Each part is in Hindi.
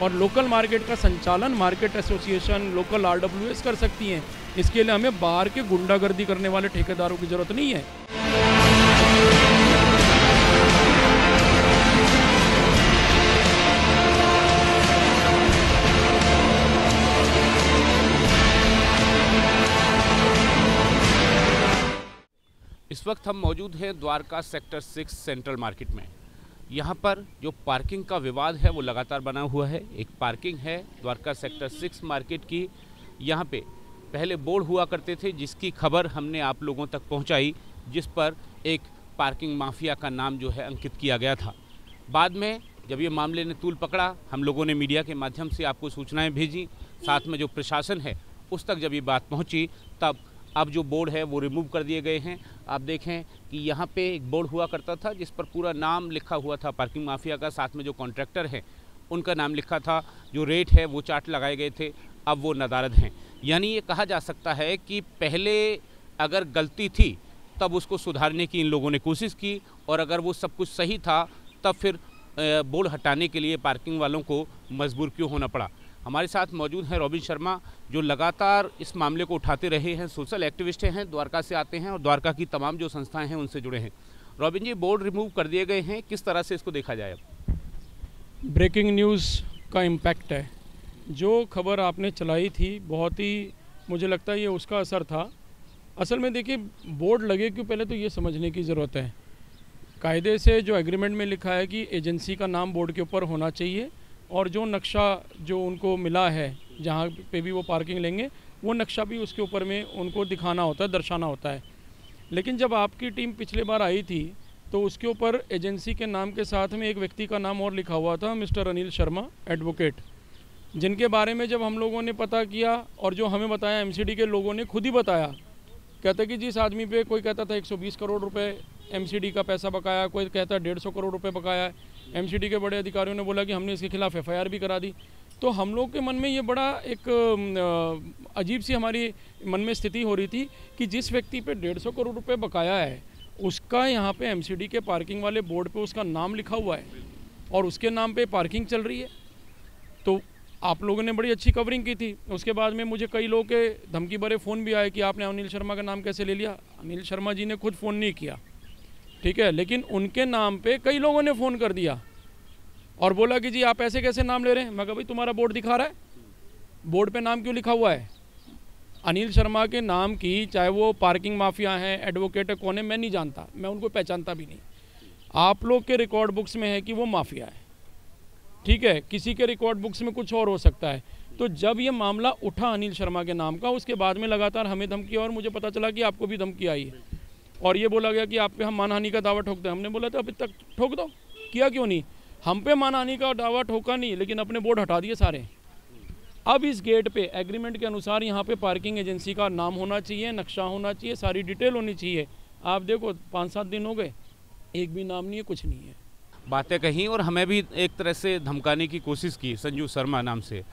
और लोकल मार्केट का संचालन मार्केट एसोसिएशन, लोकल RWS कर सकती हैं। इसके लिए हमें बाहर के गुंडागर्दी करने वाले ठेकेदारों की ज़रूरत नहीं है। इस वक्त हम मौजूद हैं द्वारका सेक्टर 6 सेंट्रल मार्केट में। यहाँ पर जो पार्किंग का विवाद है वो लगातार बना हुआ है। एक पार्किंग है द्वारका सेक्टर 6 मार्केट की। यहाँ पे पहले बोर्ड हुआ करते थे जिसकी खबर हमने आप लोगों तक पहुँचाई, जिस पर एक पार्किंग माफिया का नाम जो है अंकित किया गया था। बाद में जब ये मामले ने तूल पकड़ा, हम लोगों ने मीडिया के माध्यम से आपको सूचनाएँ भेजी, साथ में जो प्रशासन है उस तक जब ये बात पहुँची तब अब जो बोर्ड है वो रिमूव कर दिए गए हैं। आप देखें कि यहाँ पे एक बोर्ड हुआ करता था जिस पर पूरा नाम लिखा हुआ था पार्किंग माफिया का, साथ में जो कॉन्ट्रैक्टर हैं उनका नाम लिखा था, जो रेट है वो चार्ट लगाए गए थे, अब वो नदारद हैं। यानी ये कहा जा सकता है कि पहले अगर गलती थी तब उसको सुधारने की इन लोगों ने कोशिश की, और अगर वो सब कुछ सही था तब फिर बोर्ड हटाने के लिए पार्किंग वालों को मजबूर क्यों होना पड़ा। हमारे साथ मौजूद हैं रॉबिन शर्मा, जो लगातार इस मामले को उठाते रहे हैं, सोशल एक्टिविस्ट हैं, द्वारका से आते हैं और द्वारका की तमाम जो संस्थाएं हैं उनसे जुड़े हैं। रॉबिन जी, बोर्ड रिमूव कर दिए गए हैं, किस तरह से इसको देखा जाए? ब्रेकिंग न्यूज़ का इम्पैक्ट है। जो खबर आपने चलाई थी बहुत ही, मुझे लगता है ये उसका असर था। असल में देखिए, बोर्ड लगे क्यों, पहले तो ये समझने की ज़रूरत है। कायदे से जो एग्रीमेंट में लिखा है कि एजेंसी का नाम बोर्ड के ऊपर होना चाहिए, और जो नक्शा जो उनको मिला है जहाँ पे भी वो पार्किंग लेंगे, वो नक्शा भी उसके ऊपर में उनको दिखाना होता है, दर्शाना होता है। लेकिन जब आपकी टीम पिछले बार आई थी तो उसके ऊपर एजेंसी के नाम के साथ में एक व्यक्ति का नाम और लिखा हुआ था, मिस्टर अनिल शर्मा एडवोकेट, जिनके बारे में जब हम लोगों ने पता किया और जो हमें बताया, MCD के लोगों ने खुद ही बताया, कहते कि जिस आदमी पे कोई कहता था 120 करोड़ रुपए MCD का पैसा बकाया, कोई कहता 150 करोड़ रुपए बकाया है। MCD के बड़े अधिकारियों ने बोला कि हमने इसके खिलाफ FIR भी करा दी। तो हम लोग के मन में ये बड़ा एक अजीब सी हमारी मन में स्थिति हो रही थी कि जिस व्यक्ति पे 150 करोड़ रुपए बकाया है, उसका यहाँ पे MCD के पार्किंग वाले बोर्ड पे उसका नाम लिखा हुआ है और उसके नाम पे पार्किंग चल रही है। तो आप लोगों ने बड़ी अच्छी कवरिंग की थी। उसके बाद में मुझे कई लोगों के धमकी भरे फ़ोन भी आए कि आपने अनिल शर्मा का नाम कैसे ले लिया। अनिल शर्मा जी ने खुद फ़ोन नहीं किया, ठीक है, लेकिन उनके नाम पे कई लोगों ने फ़ोन कर दिया और बोला कि जी आप ऐसे कैसे नाम ले रहे हैं। मैं कहा भाई तुम्हारा बोर्ड दिखा रहा है, बोर्ड पे नाम क्यों लिखा हुआ है? अनिल शर्मा के नाम की, चाहे वो पार्किंग माफिया हैं, एडवोकेट है, कौन है, मैं नहीं जानता, मैं उनको पहचानता भी नहीं। आप लोग के रिकॉर्ड बुक्स में है कि वो माफिया है, ठीक है, किसी के रिकॉर्ड बुक्स में कुछ और हो सकता है। तो जब ये मामला उठा अनिल शर्मा के नाम का, उसके बाद में लगातार हमें धमकी, और मुझे पता चला कि आपको भी धमकी आई है और ये बोला गया कि आप पे हम मानहानि का दावा ठोकते हैं। हमने बोला था अभी तक ठोक दो, किया क्यों नहीं? हम पे मानहानि का दावा ठोका नहीं, लेकिन अपने बोर्ड हटा दिए सारे। अब इस गेट पे एग्रीमेंट के अनुसार यहाँ पे पार्किंग एजेंसी का नाम होना चाहिए, नक्शा होना चाहिए, सारी डिटेल होनी चाहिए। आप देखो 5-7 दिन हो गए, एक भी नाम नहीं है, कुछ नहीं है। बातें कहीं और हमें भी एक तरह से धमकाने की कोशिश की संजू शर्मा नाम से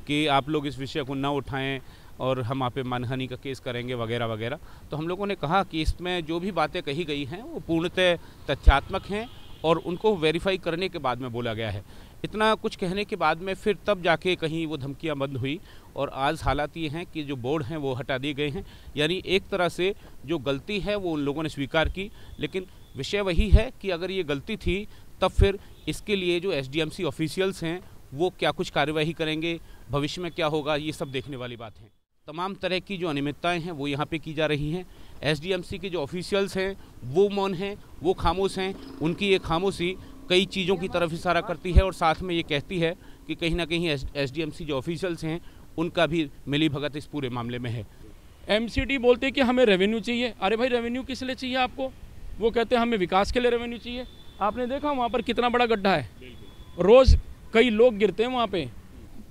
कि आप लोग इस विषय को ना उठाएं और हम आप पे मानहानि का केस करेंगे वगैरह वगैरह। तो हम लोगों ने कहा कि इसमें जो भी बातें कही गई हैं वो पूर्णतः तथ्यात्मक हैं और उनको वेरीफाई करने के बाद में बोला गया है। इतना कुछ कहने के बाद में फिर तब जाके कहीं वो धमकियां बंद हुई और आज हालात ये हैं कि जो बोर्ड हैं वो हटा दिए गए हैं। यानी एक तरह से जो गलती है वो उन लोगों ने स्वीकार की, लेकिन विषय वही है कि अगर ये गलती थी तब फिर इसके लिए जो SDMC ऑफिशियल्स हैं वो क्या कुछ कार्यवाही करेंगे, भविष्य में क्या होगा, ये सब देखने वाली बात है। तमाम तरह की जो अनियमितताएं हैं वो यहाँ पे की जा रही हैं। SDMC के जो ऑफिशियल्स हैं वो मौन हैं, वो खामोश हैं। उनकी ये खामोशी कई चीज़ों की तरफ इशारा करती है और साथ में ये कहती है कि कहीं ना कहीं SDMC जो ऑफिशियल्स हैं उनका भी मिलीभगत इस पूरे मामले में है। MCD बोलते हैं कि हमें रेवेन्यू चाहिए। अरे भाई रेवेन्यू किस लिए चाहिए आपको? वो कहते हैं हमें विकास के लिए रेवेन्यू चाहिए। आपने देखा वहाँ पर कितना बड़ा गड्ढा है, रोज़ कई लोग गिरते हैं वहाँ पे।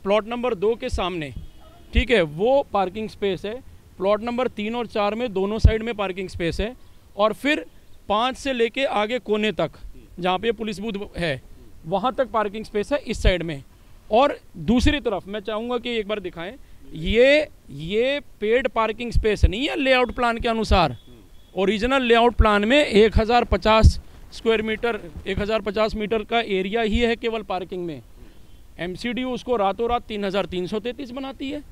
प्लॉट नंबर 2 के सामने, ठीक है, वो पार्किंग स्पेस है। प्लॉट नंबर 3 और 4 में दोनों साइड में पार्किंग स्पेस है, और फिर 5 से लेके आगे कोने तक जहाँ पे पुलिस बूथ है वहाँ तक पार्किंग स्पेस है इस साइड में। और दूसरी तरफ मैं चाहूँगा कि एक बार दिखाएं, ये पेड पार्किंग स्पेस नहीं है लेआउट प्लान के अनुसार। ओरिजिनल लेआउट प्लान में 1050 स्क्वायर मीटर, 1050 मीटर का एरिया ही है केवल पार्किंग में। एमसीडी उसको रातों रात 3333 बनाती है।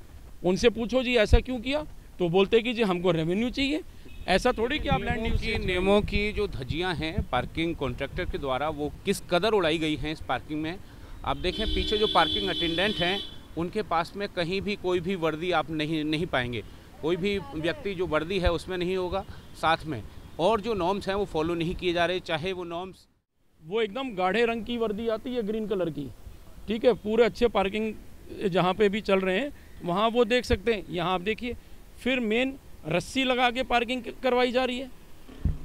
उनसे पूछो जी ऐसा क्यों किया, तो बोलते कि जी हमको रेवेन्यू चाहिए। ऐसा थोड़ी कि आप लैंड यूज की नियमों की जो धज्जियां हैं पार्किंग कॉन्ट्रैक्टर के द्वारा वो किस कदर उड़ाई गई हैं इस पार्किंग में। आप देखें पीछे जो पार्किंग अटेंडेंट हैं उनके पास में कहीं भी कोई भी वर्दी आप नहीं पाएंगे, कोई भी व्यक्ति जो वर्दी है उसमें नहीं होगा साथ में, और जो नॉर्म्स हैं वो फॉलो नहीं किए जा रहे। चाहे वो नॉर्म्स वो एकदम गाढ़े रंग की वर्दी आती है, ग्रीन कलर की, ठीक है। पूरे अच्छे पार्किंग जहाँ पे भी चल रहे हैं वहाँ वो देख सकते हैं। यहाँ आप देखिए फिर मेन रस्सी लगा के पार्किंग करवाई जा रही है।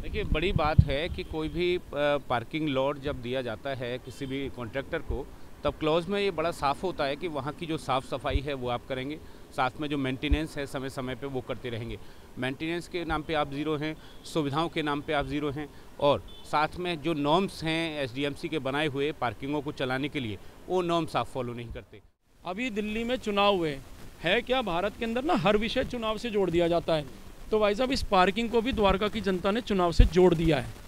देखिए बड़ी बात है कि कोई भी पार्किंग लॉट जब दिया जाता है किसी भी कॉन्ट्रैक्टर को, तब क्लॉज में ये बड़ा साफ़ होता है कि वहाँ की जो साफ़ सफाई है वो आप करेंगे, साथ में जो मेंटेनेंस है समय समय पे वो करते रहेंगे। मेंटेनेंस के नाम पे आप ज़ीरो हैं, सुविधाओं के नाम पे आप ज़ीरो हैं, और साथ में जो नॉर्म्स हैं एसडीएमसी के बनाए हुए पार्किंगों को चलाने के लिए वो नॉर्म्स आप फॉलो नहीं करते। अभी दिल्ली में चुनाव हुए है क्या, भारत के अंदर ना हर विषय चुनाव से जोड़ दिया जाता है। तो भाई साहब इस पार्किंग को भी द्वारका की जनता ने चुनाव से जोड़ दिया है।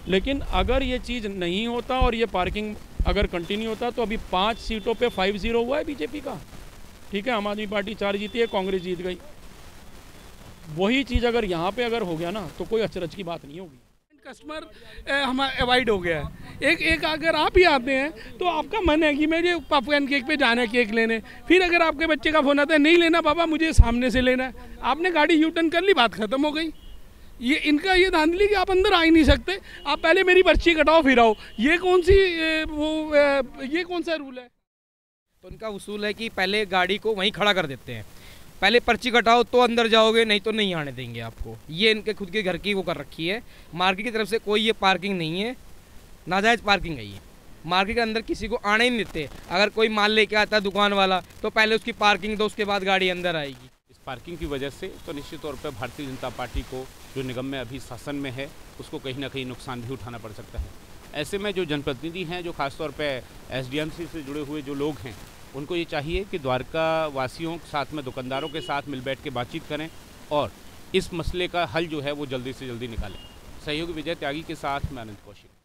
लेकिन अगर ये चीज़ नहीं होता और ये पार्किंग अगर कंटिन्यू होता तो अभी 5 सीटों पे 5-0 हुआ है बीजेपी का, ठीक है। आम आदमी पार्टी 4 जीती है, कांग्रेस जीत गई। वही चीज़ अगर यहाँ पे अगर हो गया ना तो कोई अचरज की बात नहीं होगी। कस्टमर हमारा अवॉइड हो गया है। एक अगर आप ही आते हैं तो आपका मन है कि मुझे पॉपकॉर्न केक पे जाना है केक लेने, फिर अगर आपके बच्चे का फ़ोन आता है नहीं लेना पापा मुझे सामने से लेना है, आपने गाड़ी यू टर्न कर ली, बात खत्म हो गई। ये इनका ये धांधली कि आप अंदर आ ही नहीं सकते, आप पहले मेरी पर्ची कटाओ फिर आओ। ये कौन सी ये कौन सा रूल है? तो उनका उसूल है कि पहले गाड़ी को वहीं खड़ा कर देते हैं, पहले पर्ची कटाओ तो अंदर जाओगे, नहीं तो नहीं आने देंगे आपको। ये इनके खुद के घर की वो कर रखी है। मार्केट की तरफ से कोई ये पार्किंग नहीं है, नाजायज़ पार्किंग है ये। मार्केट के अंदर किसी को आने ही नहीं देते। अगर कोई माल लेके आता है दुकान वाला तो पहले उसकी पार्किंग दो, उसके बाद गाड़ी अंदर आएगी। इस पार्किंग की वजह से तो निश्चित तौर पर भारतीय जनता पार्टी को जो निगम में अभी शासन में है उसको कहीं ना कहीं नुकसान भी उठाना पड़ सकता है। ऐसे में जो जनप्रतिनिधि हैं, जो खासतौर पर एसडीएमसी से जुड़े हुए जो लोग हैं, उनको ये चाहिए कि द्वारका वासियों के साथ में दुकानदारों के साथ मिल बैठ के बातचीत करें और इस मसले का हल जो है वो जल्दी से जल्दी निकालें। सहयोगी विजय त्यागी के साथ मैं अनंत कौशिक।